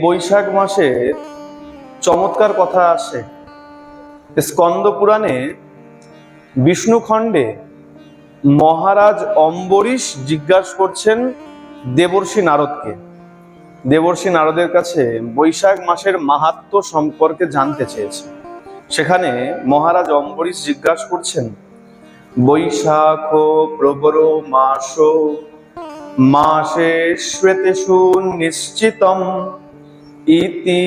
বৈশাখ মাসে চমৎকার কথা আসে। স্কন্দ পুরাণে বিষ্ণু খণ্ডে মহারাজ অম্বরীশ জিজ্ঞাসা করছেন দেবর্ষি নারদকে। দেবর্ষি নারদের কাছে বৈশাখ মাসের মাহাত্ম্য সম্পর্কে জানতে চেয়েছে। সেখানে মহারাজ অম্বরীশ জিজ্ঞাসা করছেন, বৈশাখ প্রবর মাস মাসে শ্বেতেষু নিশ্চিতম ইতি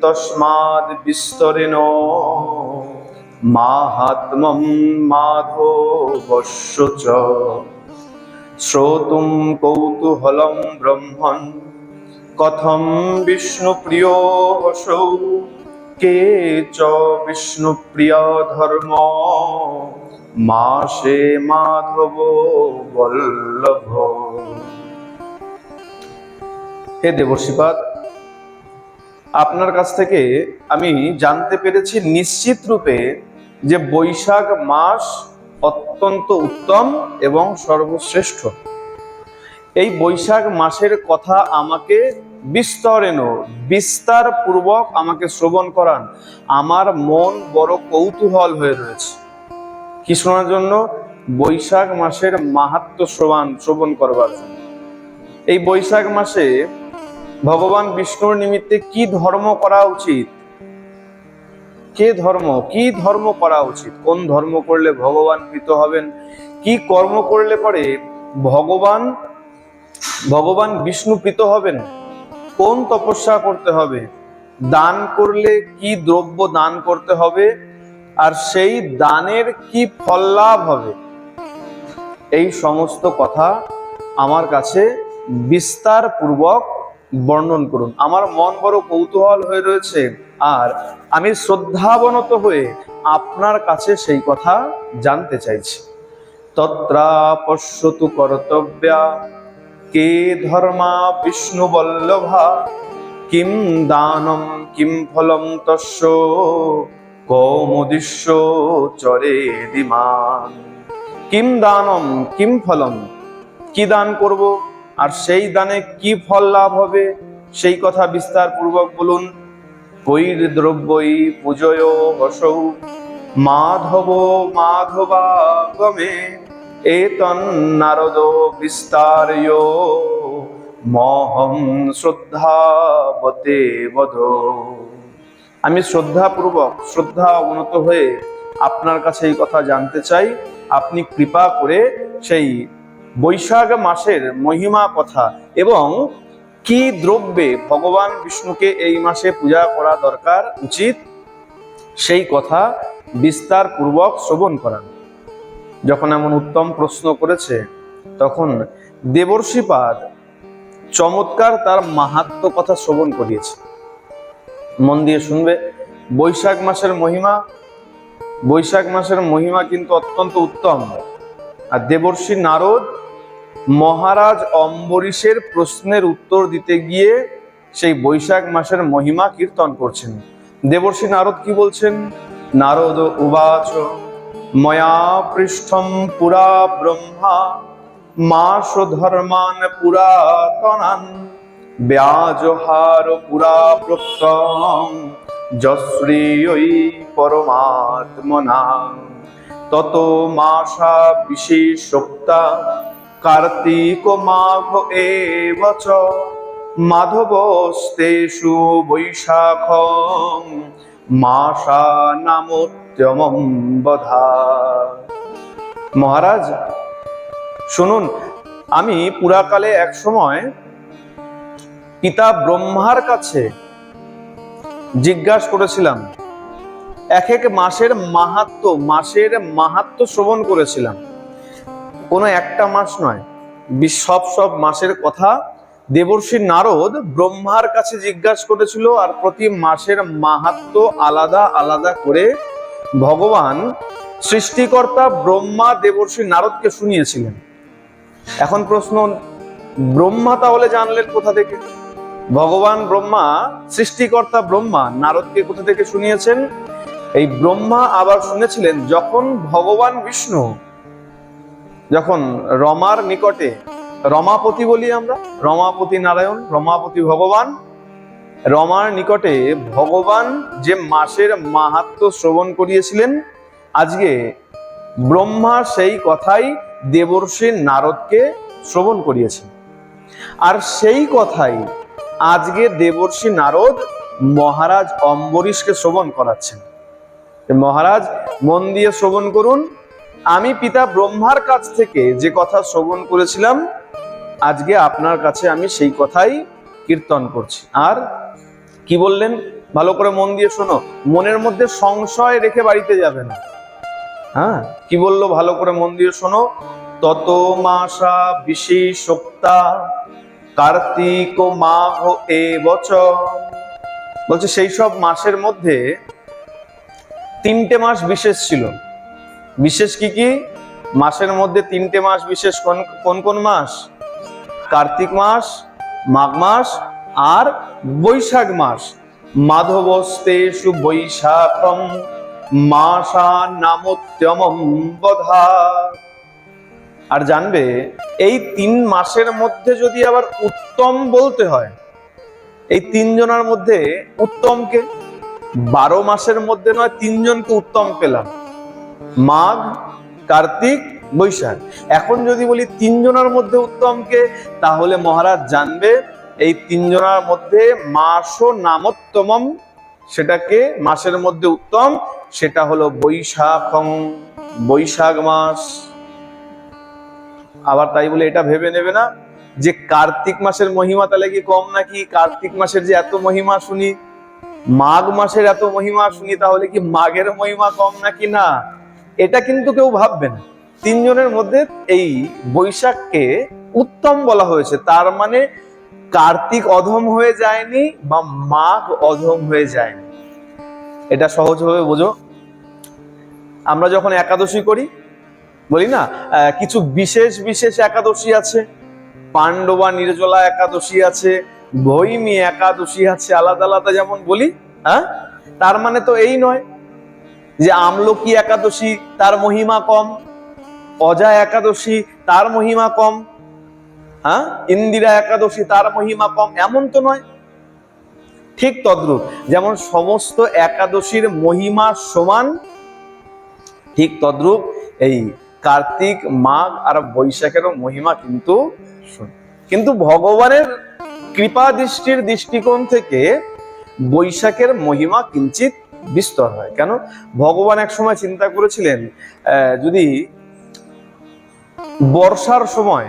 তস্মাদ বিস্তরেণ মাহাত্ম্যম মাধবস্য চ শ্রোতুম কৌতূহলম ব্রহ্মণ কথম বিষ্ণুপ্রিয় হসৌ কে চ বিষ্ণুপ্রিয় ধর্ম মাসে মাধব বল্লভ। হে দেবর্ষিপাদ, আপনার কাছ থেকে আমি জানতে পেরেছি নিশ্চিত রূপে যে বৈশাখ মাস অত্যন্ত উত্তম এবং সর্বশ্রেষ্ঠ। এই বৈশাখ মাসের কথা আমাকে বিস্তার পূর্বক আমাকে শ্রবণ করান। আমার মন বড় কৌতূহল হয়ে রয়েছে। কি শোনার জন্য? বৈশাখ মাসের মাহাত্ম্য শ্রবণ করবার জন্য। এই বৈশাখ মাসে ভগবান বিষ্ণুর নিমিত্তে কি ধর্ম করা উচিত, কি ধর্ম করা উচিত, কোন ধর্ম করলে ভগবান প্রীত হবেন, কি কর্ম করলে পরে ভগবান বিষ্ণু প্রীত হবেন, কোন তপস্যা করতে হবে, দান করলে কি দ্রব্য দান করতে হবে, আর সেই দানের কি ফল লাভ হবে, এই সমস্ত কথা আমার কাছে বিস্তার পূর্বক বর্ণন করুন। আমার মন বড় কৌতূহল হয়ে রয়েছে, আর আমি শ্রদ্ধাবনত হয়ে আপনার কাছে সেই কথা জানতে চাইছি। তত্রা পশ্যতু কর্তব্যা কে ধর্মা বিষ্ণু বল্লভা কিম দানম কিম ফলম তস্য কৌমুদিষ্য চরে দিমান। কিম দানম কিম ফলম, কি দান করব আর সেই দানে কি ফল লাভ হবে, সেই কথা বিস্তার পূর্বক বলুন। কৈর দ্রব্যই পূজয় বসৌ মাধব মাধবাগমে এতন নারদ বিস্তারয় মহম শ্রদ্ধাবতে বদ। আমি শ্রদ্ধা অবনত হয়ে আপনার কাছে এই কথা জানতে চাই। আপনি কৃপা করে সেই বৈশাখ মাসের মহিমা কথা এবং কি দ্রব্যে ভগবান বিষ্ণুকে এই মাসে পূজা করা দরকার উচিত, সেই কথা বিস্তার পূর্বক শ্রবণ করান। যখন এমন উত্তম প্রশ্ন করেছে, তখন দেবর্ষিপাদ চমৎকার তার মাহাত্ম্য কথা শ্রবণ করিয়েছে। মন দিয়ে শুনবে। বৈশাখ মাসের মহিমা কিন্তু অত্যন্ত উত্তম। আর দেবর্ষি নারদ মহারাজ অম্বরীশের প্রশ্নের উত্তর দিতে গিয়ে সেই বৈশাখ মাসের মহিমা কীর্তন করছেন। দেবর্ষি নারদ কি বলছেন? নারদ উবাচ ময়া পৃষ্ঠম পুরা ব্রহ্মা মাস ধর্মান পুরাতনান ব্যাজহার পুরা প্রক্তম যশ্রীয়ৈ পরমাত্মনা তত মাসা বিশেষোক্তা কার্তিক মাঘ এব চ মাধবস্তেষু বৈশাখ মাসা নামোত্তমম বধা। মহারাজ শুনুন, আমি পুরাকালে এক সময় পিতা ব্রহ্মার কাছে জিজ্ঞাসা করেছিলাম, এক এক মাসের মাহাত্ম্য শ্রবণ করেছিলাম। কোনো একটা মাস নয়, সব মাসের কথা দেবর্ষি নারদ ব্রহ্মার কাছে জিজ্ঞাসা করেছিল। আর প্রতি মাসের মাহাত্ম্য আলাদা আলাদা করে ভগবান সৃষ্টিকর্তা ব্রহ্মা দেবর্ষি নারদকে শুনিয়েছিলেন। এখন প্রশ্ন, ব্রহ্মা তাহলে জানলেন কোথা থেকে? ভগবান ব্রহ্মা, সৃষ্টিকর্তা ব্রহ্মা নারদকে কোথা থেকে শুনিয়েছেন? এই ব্রহ্মা আবার শুনেছিলেন যখন ভগবান বিষ্ণু যখন রমার নিকটে, রমাপতি বলি আমরা, রমাপতি নারায়ণ, রমাপতি ভগবান রমার নিকটে ভগবান যে মাসের মাহাত্ম্য শ্রবণ করিয়েছিলেন, আজকে ব্রহ্মা সেই কথাই দেবর্ষি নারদকে শ্রবণ করিয়েছেন। আর সেই কথাই আজকে দেবর্ষি নারদ মহারাজ অম্বরীশকে শ্রবণ করাচ্ছেন। মহারাজ, মন দিয়ে শ্রবণ করুন, আমি পিতা ব্রহ্মার কাছ থেকে যে কথা শ্রবণ করেছিলাম, আজকে আপনার কাছে আমি সেই কথাই কীর্তন করছি। আর কি বললেন ভালো করে মন দিয়ে শোনো, মনের মধ্যে সংশয় রেখে বাড়িতে যাবে না। হ্যাঁ, কি বললো ভালো করে মন দিয়ে শোনো। তত মাসা বিশেষোক্তা কার্তিক মাঘ এ বছর, বলছে সেই সব মাসের মধ্যে 3টে মাস বিশেষ ছিল। বিশেষ কি কি? মাসের মধ্যে 3টে মাস বিশেষ। কোন কোন মাস? কার্তিক মাস, মাঘ মাস আর বৈশাখ মাস। মাধবস্তেষু বৈশাখম মাসা নামোত্তমম বধা। আর জানবে, এই 3 মাসের মধ্যে যদি আবার উত্তম বলতে হয়, এই 3 জনের মধ্যে উত্তমকে, 12 মাসের মধ্যে নয় 3 জনকে উত্তম পেলাম, মাঘ, কার্তিক, বৈশাখ। এখন যদি বলি 3 জনের মধ্যে উত্তমকে, তাহলে মহারাজ জানবে এই 3 জনের মধ্যে মাসও নামোত্তমম, সেটাকে মাসের মধ্যে উত্তম, সেটা হলো বৈশাখং, বৈশাখ মাস। আবার তাই বলে এটা ভেবে নেবে না যে কার্তিক মাসের মহিমা তাহলে কি কম নাকি? কার্তিক মাসের যে এত মহিমা শুনি, মাঘ মাসের এত মহিমা শুনি, তাহলে কি মাঘের মহিমা কম নাকি? না, এটা কিন্তু কেউ ভাববে না। 3 জনের মধ্যে এই বৈশাখকে উত্তম বলা হয়েছে, তার মানে কার্তিক অধম হয়ে যায়নি বা মাঘ অধম হয়ে যায়নি। এটা সহজভাবে বোঝো। আমরা যখন একাদশী করি, বলি না কিছু বিশেষ বিশেষ একাদশী আছে, পাণ্ডবা নির্জলা একাদশী আছে, ভৈমী একাদশী আছে, আলাদা আলাদা যেমন বলি। হ্যাঁ, তার মানে তো এই নয় যে আমলকি একাদশী তার মহিমা কম, অজা একাদশী তার মহিমা কম, হ্যাঁ, ইন্দিরা একাদশী তার মহিমা কম, এমন তো নয়। ঠিক তদ্রূপ যেমন সমস্ত একাদশীর মহিমা সমান, ঠিক তদ্রূপ এই কার্তিক, মাঘ আর বৈশাখেরও মহিমা কিন্তু সমান। কিন্তু ভগবানের কৃপা দৃষ্টির দৃষ্টিকোণ থেকে বৈশাখের মহিমা কিঞ্চিত বিস্তর হয়। কেন? ভগবান এক সময় চিন্তা করেছিলেন, যদি বর্ষার সময়,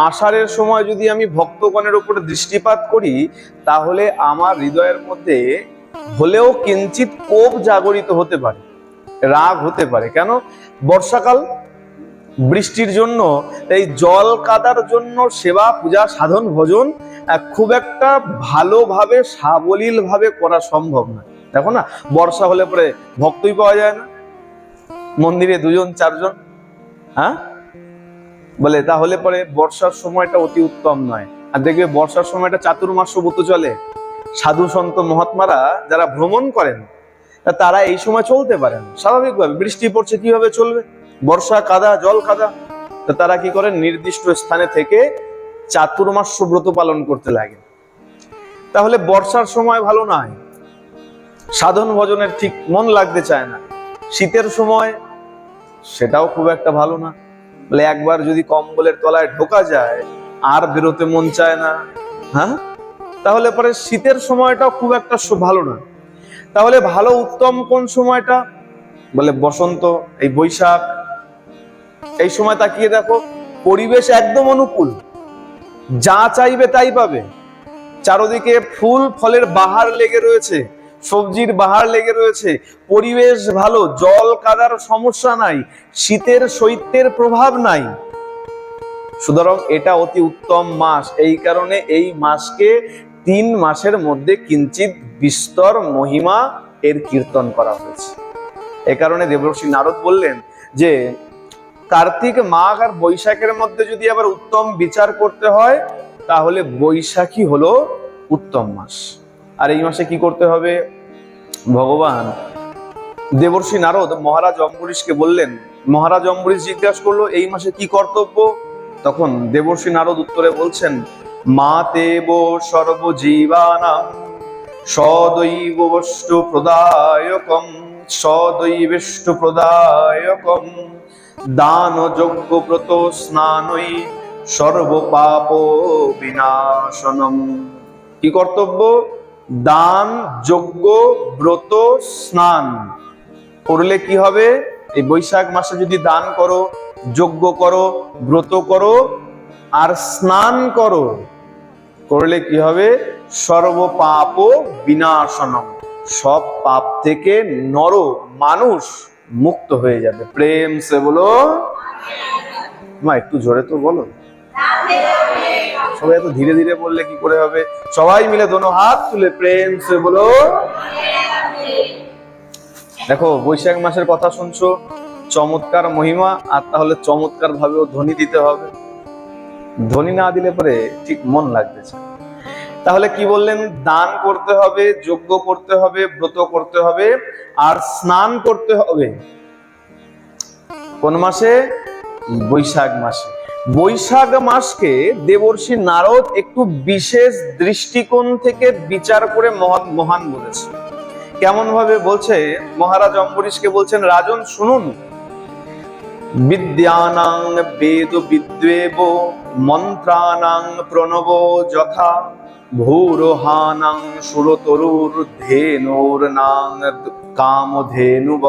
আষাঢ়ের সময় যদি আমি ভক্তগণের উপরে দৃষ্টিপাত করি, তাহলে আমার হৃদয়ের মধ্যে হলেও কিঞ্চিত কোপ জাগরিত হতে পারে, রাগ হতে পারে। কেন? বর্ষাকাল, বৃষ্টির জন্য, এই জল কাদার জন্য সেবা পূজা সাধন ভজন খুব একটা ভালোভাবে সাবলীল ভাবে করা সম্ভব না। দেখো না, বর্ষা হলে পরে ভক্তই পাওয়া যায় না, মন্দিরে 2জন 4জন। হ্যাঁ, বলে তাহলে পরে বর্ষার সময়টা অতি উত্তম নয়। আর দেখবে বর্ষার সময়টা চাতুর্মাস্য ব্রত চলে। সাধু সন্ত মহাত্মারা যারা ভ্রমণ করেন, তারা এই সময় চলতে পারেন স্বাভাবিকভাবে। বৃষ্টি পড়ছে, কিভাবে চলবে? বর্ষা, কাদা, জল কাদা। তো তারা কি করেন? নির্দিষ্ট স্থানে থেকে চাতুর্মাস্য ব্রত পালন করতে লাগে। তাহলে বর্ষার সময় ভালো নয়, সাধন ভজনের ঠিক মন লাগতে চায় না। শীতের সময় সেটাও খুব একটা ভালো না। বলে একবার যদি কম্বলের তলায় ঢোকা যায় আর বেরোতে মন চায় না। হ্যাঁ, তাহলে পরে শীতের সময়টাও খুব একটা ভালো না। তাহলে ভালো উত্তম কোন সময়টা? বলে বসন্ত, এই বৈশাখ। এই সময় তাকিয়ে দেখো, পরিবেশ একদম অনুকূল, যা চাইবে তাই পাবে। চারদিকে ফুল ফলের বাহার লেগে রয়েছে, সবজির বাহার লেগে রয়েছে, পরিবেশ ভালো, জল কাদার সমস্যা নাই, শীতের শৈত্যের প্রভাব নাই। সুতরাং এটা অতি উত্তম মাস। এই কারণে এই মাসকে 3 মাসের মধ্যে কিঞ্চিত বিস্তর মহিমা এর কীর্তন করা হয়েছে। এ কারণে দেবর্ষি নারদ বললেন যে কার্তিক, মাঘ আর বৈশাখের মধ্যে যদি আবার উত্তম বিচার করতে হয়, তাহলে বৈশাখী হলো উত্তম মাস। আর এই মাসে কি করতে হবে? ভগবান দেবর্ষি নারদ মহারাজ অম্বরীশকে বললেন। মহারাজ অম্বরীশ জিজ্ঞাসা করলো, এই মাসে কি কর্তব্য? তখন দেবর্ষি নারদ উত্তরে বলছেন, মাতেব সর্বজীবানাং সদৈবষ্টু প্রদায়কম সদৈবেষ্টু প্রদায়কম দান যজ্ঞ ব্রত স্নানই সর্বপাপ বিনাশনম। কি কর্তব্য? দান যজ্ঞ ব্রত স্নান করলে কি হবে? এই বৈশাখ মাসে যদি দান করো, যজ্ঞ করো, ব্রত করো আর স্নান করো, করলে কি হবে? সর্বপাপ বিনাশনম, সব পাপ থেকে নর মানুষ মুক্ত হয়ে যাবে। প্রেম সে বলো মা, একটু জোরে তো বলো। সবাই এত ধীরে ধীরে বললে কি করে হবে? সবাই মিলে দোনো হাত তুলে প্রেম সে বলো। দেখো, বৈশাখ মাসের কথা শুনছো, চমৎকার মহিমা, আর তাহলে চমৎকার ভাবেও ধ্বনি দিতে হবে। ধ্বনি না দিলে পরে ঠিক মন লাগতেছে। তাহলে কি বললেন? দান করতে হবে, যজ্ঞ করতে হবে, ব্রত করতে হবে আর স্নান করতে হবে। কোন মাসে? বৈশাখ মাসে। বৈশাখ মাসকে দেবর্ষি নারদ একটু বিশেষ দৃষ্টিকোণ থেকে বিচার করে মহান বলেছে। কেমন ভাবে বলছে? মহারাজ অম্বরীশকে বলছেন, রাজন শুনুন, বিদ্যানাং বেদ বিদ্বেব মন্ত্রানাং প্রণব যথা ভূরোহানাং সুরতরুর ধেনুর নাং কামধেনুব।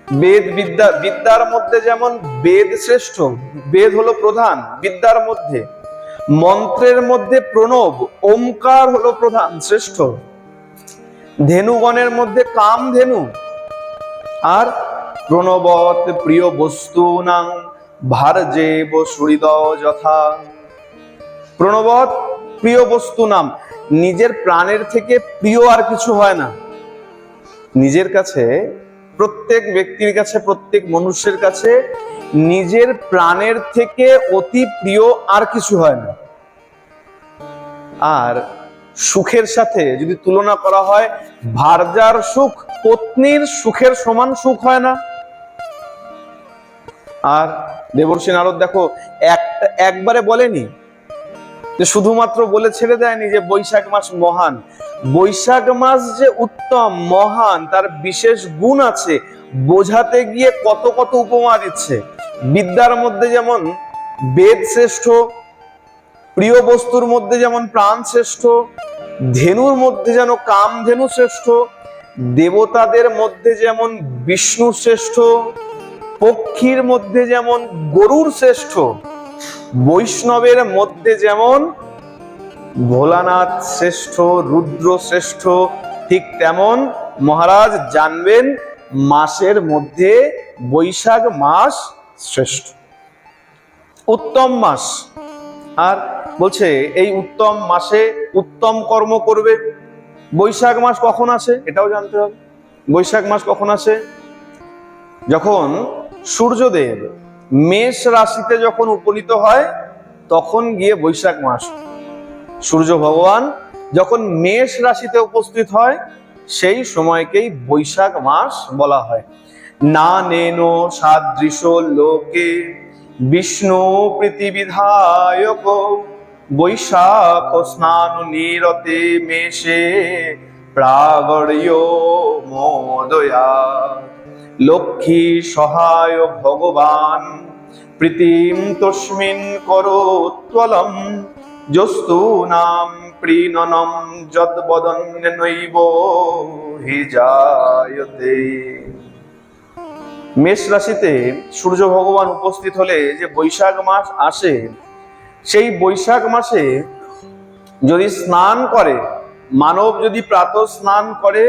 বেদ বিদ্যা, বিদ্যার মধ্যে যেমন বেদ শ্রেষ্ঠ, বেদ হলো প্রধান বিদ্যার মধ্যে, মন্ত্রের মধ্যে প্রণব ওমকার হলো প্রধান শ্রেষ্ঠ, ধেনুগণের মধ্যে কামধেনু, আর প্রণবত প্রিয় বস্তুনাং ভার্যেব সুহৃদয় যথা। প্রণবত প্রিয় বস্তু নাম, নিজের প্রাণের থেকে প্রিয় আর কিছু হয় না। নিজের কাছে, প্রত্যেক ব্যক্তির কাছে, প্রত্যেক মনুষ্যের কাছে নিজের প্রাণের থেকে অতি প্রিয় আর কিছু হয় না। আর সুখের সাথে যদি তুলনা করা হয়, ভার্যার সুখ পত্নীর সুখের সমান সুখ হয় না। আর দেবর্ষি নারদ দেখো, একবারে বলেনি যে শুধুমাত্র বলে ছেড়ে দেয়নি যে বৈশাখ মাস মহান। বৈশাখ মাস যে উত্তম মহান, তার বিশেষ গুণ আছে, বোঝাতে গিয়ে কত কত উপমা দিচ্ছে। বিদ্যার মধ্যে যেমন বেদ শ্রেষ্ঠ, প্রিয় বস্তুর মধ্যে যেমন প্রাণ শ্রেষ্ঠ, ধেনুর মধ্যে যেন কামধেনু শ্রেষ্ঠ, দেবতাদের মধ্যে যেমন বিষ্ণু শ্রেষ্ঠ, পক্ষীর মধ্যে যেমন গরুর শ্রেষ্ঠ, বৈষ্ণবের মধ্যে যেমন ভোলানাথ শ্রেষ্ঠ, রুদ্র শ্রেষ্ঠ, ঠিক তেমন মহারাজ জানবেন মাসের মধ্যে বৈশাখ মাস শ্রেষ্ঠ, উত্তম মাস। আর বলছে এই উত্তম মাসে উত্তম কর্ম করবে। বৈশাখ মাস কখন আসে এটাও জানতে হবে। বৈশাখ মাস কখন আসে? যখন সূর্যদেব মেষ রাশিতে যখন উপনীত হয়, তখন গিয়ে বৈশাখ মাস। সূর্য ভগবান যখন মেষ রাশিতে উপস্থিত হয়, সেই সময়কেই বৈশাখ মাস বলা হয়। না নেনো সাদৃশ লোকে বিষ্ণু প্রীতিবিধায়ক বৈশাখ স্নান নিরতে মেষে প্রাগড়্য মোদয়া লক্ষ্মী সহায় ভগবান প্রীতিম তস্মিন করোত্তলম যস্তু নাম প্রিণনম যদ্বদন্যনৈব হি জায়তে। মেষ রাশিতে সূর্য ভগবান উপস্থিত হলে যে বৈশাখ মাস আসে, সেই বৈশাখ মাসে যদি স্নান করে, মানব যদি প্রাতঃ স্নান করে,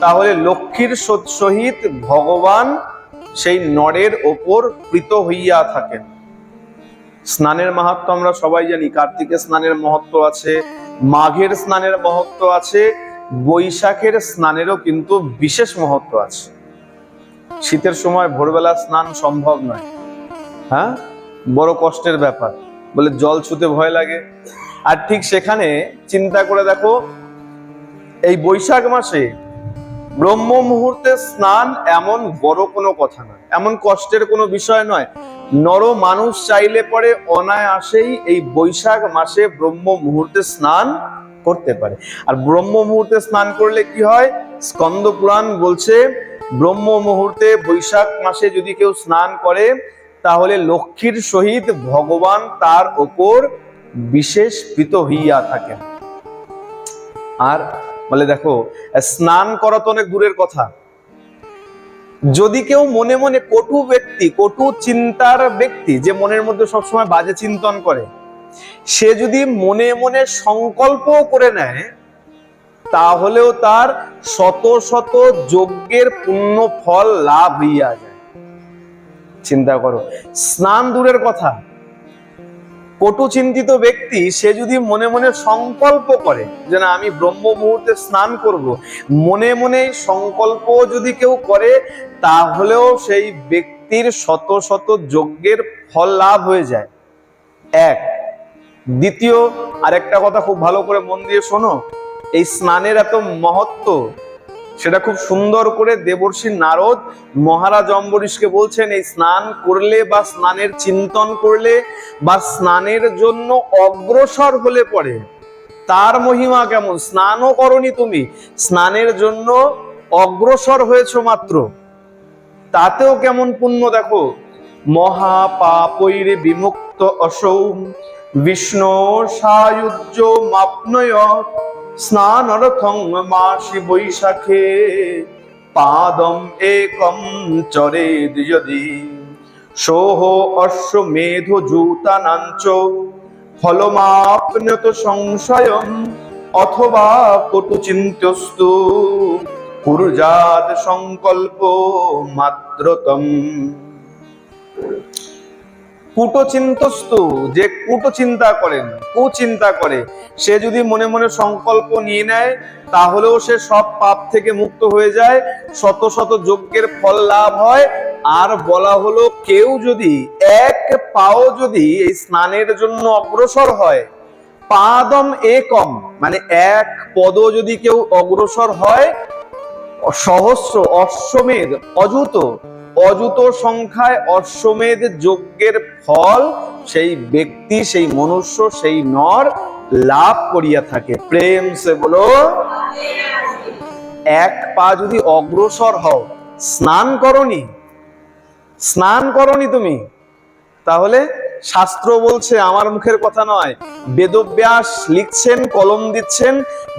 তাহলে লক্ষ্মীর সহিত ভগবান সেই নরের ওপর প্রীত হইয়া থাকেন। স্নানের মাহাত্ম্য আমরা সবাই জানি। কার্তিকের স্নানের মহত্ব আছে, মাঘের স্নানের মহত্ব আছে, বৈশাখের স্নানেরও কিন্তু বিশেষ মহত্ব আছে। শীতের সময় ভোরবেলা স্নান সম্ভব নয়, হ্যাঁ, বড় কষ্টের ব্যাপার, বলে জল ছুতে ভয় লাগে। আর ঠিক সেখানে চিন্তা করে দেখো, এই বৈশাখ মাসে ব্রহ্ম মুহূর্তে স্নান এমন বড় কোনো কথা নয়, এমন কষ্টের কোনো বিষয় নয়। নর মানুষ চাইলে পরে অনায়াসেই এই বৈশাখ মাসে ব্রহ্ম মুহূর্তে স্নান করতে পারে। আর ব্রহ্ম মুহূর্তে স্নান করলে কি হয়? স্কন্দ পুরাণ বলছে ব্রহ্ম মুহূর্তে বৈশাখ মাসে যদি কেউ স্নান করে তাহলে লক্ষ্মীর সহিত ভগবান তার ওপর বিশেষ প্রীত হইয়া থাকেন। আর বলে দেখো, স্নান করা তো অনেক দূরের কথা, যদি কেউ মনে মনে কটু ব্যক্তি, কটু চিন্তার ব্যক্তি, যে মনের মধ্যে সবসময় বাজে চিন্তন করে, সে যদি মনে মনে সংকল্প করে নেয় তাহলেও তার শত শত যজ্ঞের পুণ্য ফল লাভ হইয়া যায়। চিন্তা করো, স্নান দূরের কথা, কটু চিন্তিত ব্যক্তি সে যদি মনে মনে সংকল্প করে যে না আমি ব্রহ্ম মুহূর্তে স্নান করব, মনে মনে সংকল্প যদি কেউ করে তাহলেও সেই ব্যক্তির শত শত যজ্ঞের ফল লাভ হয়ে যায়। এক। দ্বিতীয় আরেকটা কথা খুব ভালো করে মন দিয়ে শোনো, এই স্নানের এত মহত্ব সেটা খুব সুন্দর করে দেবর্ষি নারদ মহারাজ অম্বরীশকে বলছেন। এই স্নান করলে বা স্নানের চিন্তন করলে বা স্নানের জন্য অগ্রসর হলে পরে তার মহিমা কেমন। স্নানও করনি তুমি, স্নানের জন্য অগ্রসর হয়েছ মাত্র, তাতেও কেমন পুণ্য দেখো। মহাপাপৈরে বিমুক্ত অসৌ বিষ্ণু সায়ুজ্য মাপনয় স্নানার্থং মাসি বৈশাখে পাদম একম চরেদ যদি সোহ অশ্বমেধ জুতানাঞ্চ ফলমাপ্নত সংশয়ম অথবা কটু চিন্তস্তু কুরজাত সংকল্প মাত্রতম। কুটচিন্তস্তু, যে কুটচিন্তা করেন, কুচিন্তা করে, সে যদি মনে মনে সংকল্প নিয়ে নেয় তাহলেও সে সব পাপ থেকে মুক্ত হয়ে যায়, শত শত যজ্ঞের ফল লাভ হয়। আর বলা হলো কেউ যদি এক পাও যদি এই স্নানের জন্য অগ্রসর হয়, পাদম একম মানে এক পদ যদি কেউ অগ্রসর হয়, সহস্র অশ্বমেধ অযুত অযুত সংখ্যায় অশ্বমেধ যজ্ঞের ফল সেই ব্যক্তি, সেই মনুষ্য, সেই নর লাভ করিয়া থাকে। প্রেম সে বলো। এক পা যদি অগ্রসর হও, স্নান করনি তুমি, তাহলে শাস্ত্র বলছে, আমার মুখের কথা নয়, বেদব্যাস লিখছেন, কলম দিচ্ছেন,